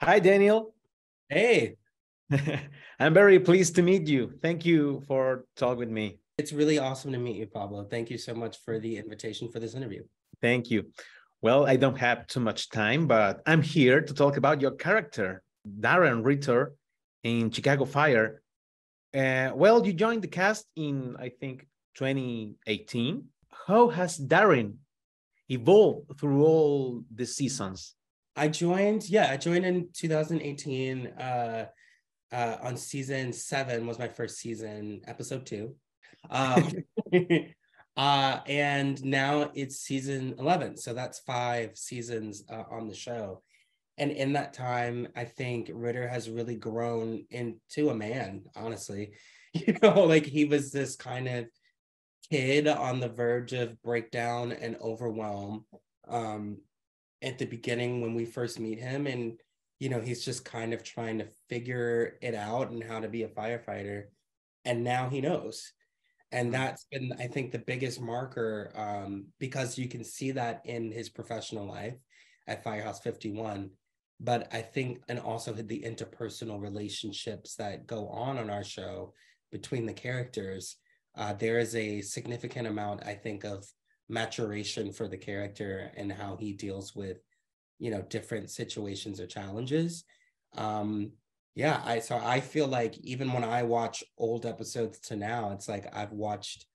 Hi, Daniel. Hey, I'm very pleased to meet you. Thank you for talking with me. it's really awesome to meet you, Pablo. Thank you so much for the invitation for this interview. Thank you. Well, I don't have too much time, but I'm here to talk about your character, Darren Ritter, in Chicago Fire. Well, you joined the cast in, I think, 2018. How has Darren evolved through all the seasons? I joined in 2018 on season 7 was my first season, episode 2. Um and now it's season 11. So that's 5 seasons on the show. And in that time, I think Ritter has really grown into a man, honestly. Like he was this kind of kid on the verge of breakdown and overwhelm um, at the beginning when we first meet him. And, he's just kind of trying to figure it out and how to be a firefighter. And now he knows. And that's been, I think, the biggest marker because you can see that in his professional life at Firehouse 51. But I think, and also the interpersonal relationships that go on our show between the characters, there is a significant amount, I think, of maturation for the character and how he deals with, different situations or challenges. Yeah, I feel like even when I watch old episodes to now, it's like I've watched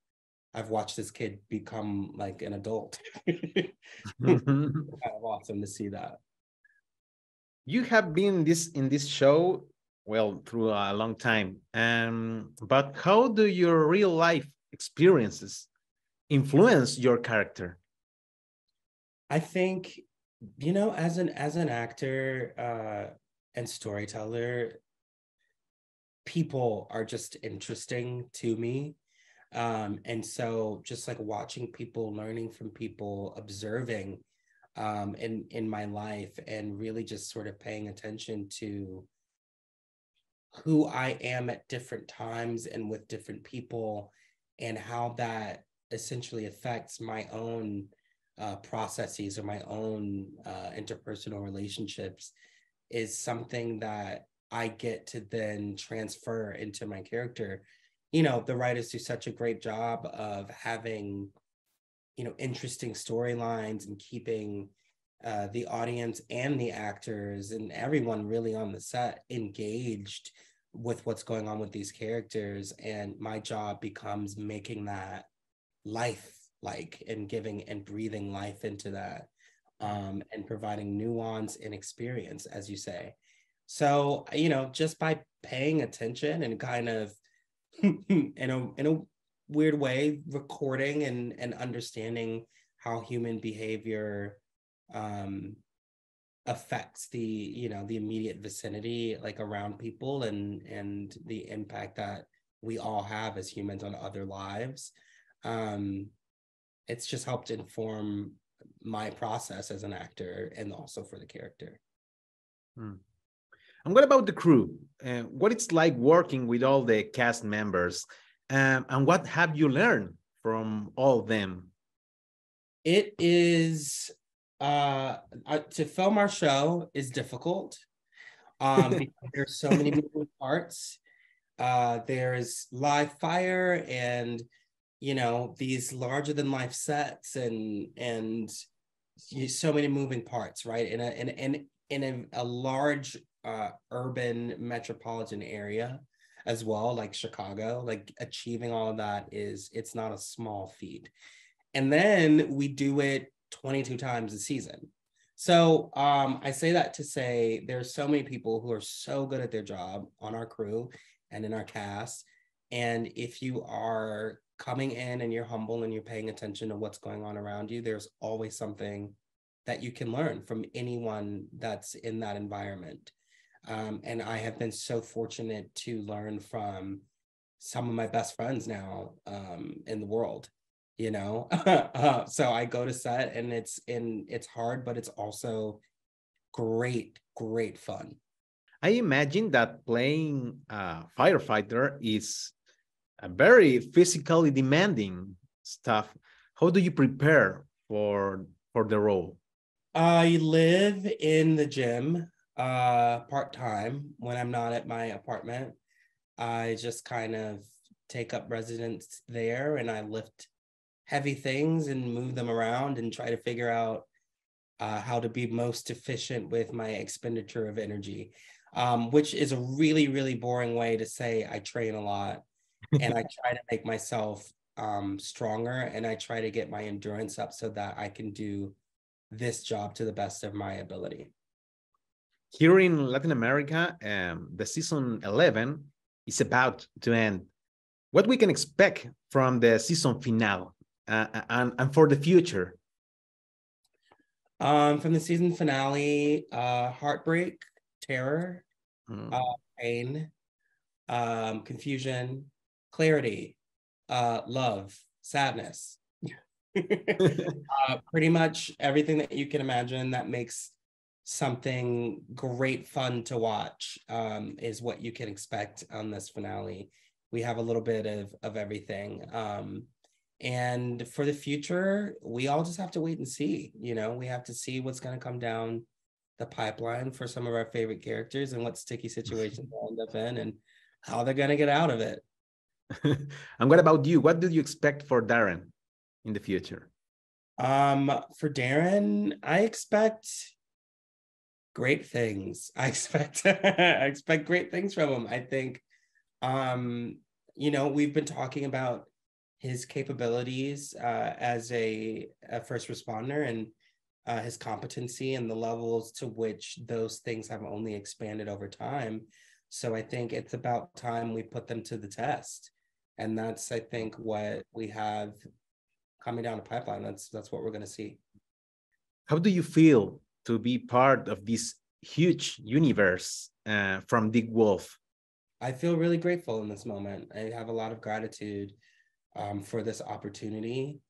this kid become like an adult. Kind of awesome to see that. You have been in this show well through a long time, but how do your real life experiences influence your character? I think, as an actor and storyteller, people are just interesting to me. And so just like watching people, learning from people, observing in my life, and really just sort of paying attention to who I am at different times and with different people, and how that essentially affects my own processes or my own interpersonal relationships is something that I get to then transfer into my character. The writers do such a great job of having, interesting storylines and keeping the audience and the actors and everyone really on the set engaged with what's going on with these characters. And my job becomes making that life like and giving and breathing life into that, and providing nuance and experience, as you say. So, just by paying attention and kind of in a weird way, recording and understanding how human behavior um affects the immediate vicinity, like around people, and the impact that we all have as humans on other lives. um it's just helped inform my process as an actor and also for the character. Hmm. And what about the crew? What it's like working with all the cast members, and what have you learned from all of them? It is to film our show is difficult because there's so many moving parts. There's live fire and these larger than life sets and so many moving parts, right? In a large urban metropolitan area as well, like Chicago. Like achieving all of that it's not a small feat. And then we do it 22 times a season. So I say that to say there's so many people who are so good at their job on our crew and in our cast. And if you are coming in and you're humble and you're paying attention to what's going on around you, there's always something that you can learn from anyone that's in that environment. And I have been so fortunate to learn from some of my best friends now in the world. So I go to set and it's hard, but it's also great fun. I imagine that playing a firefighter is a very physically demanding stuff. How do you prepare for the role? I live in the gym part-time. When I'm not at my apartment, I just kind of take up residence there, and I lift heavy things and move them around and try to figure out how to be most efficient with my expenditure of energy, which is a really, really boring way to say I train a lot and I try to make myself stronger, and I try to get my endurance up so that I can do this job to the best of my ability. Here in Latin America, the season 11 is about to end. What we can expect from the season finale and for the future? From the season finale, heartbreak, terror, pain, confusion, clarity, love, sadness. Pretty much everything that you can imagine that makes something great fun to watch is what you can expect on this finale. We have a little bit of everything. And for the future, we all just have to wait and see. You know, we have to see what's going to come down the pipeline for some of our favorite characters and what sticky situations they'll end up in and how they're going to get out of it. And what about you? What do you expect for Darren in the future? For Darren, I expect great things. I expect great things from him. I think, you know, we've been talking about his capabilities as a first responder and his competency and the levels to which those things have only expanded over time. So I think it's about time we put them to the test. And that's, I think, what we have coming down the pipeline. That's what we're going to see. How do you feel to be part of this huge universe from Dick Wolf? I feel really grateful in this moment. I have a lot of gratitude for this opportunity.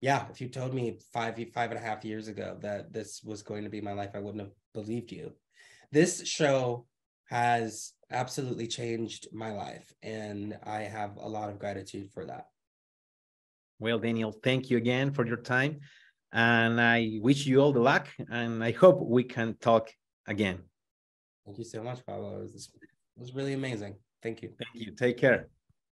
Yeah, if you told me five and a half years ago that this was going to be my life, I wouldn't have believed you. This show has absolutely changed my life, and I have a lot of gratitude for that. Well, Daniel, thank you again for your time, and I wish you all the luck, and I hope we can talk again. Thank you so much, Pablo. It was really amazing. Thank you. Thank you. Take care.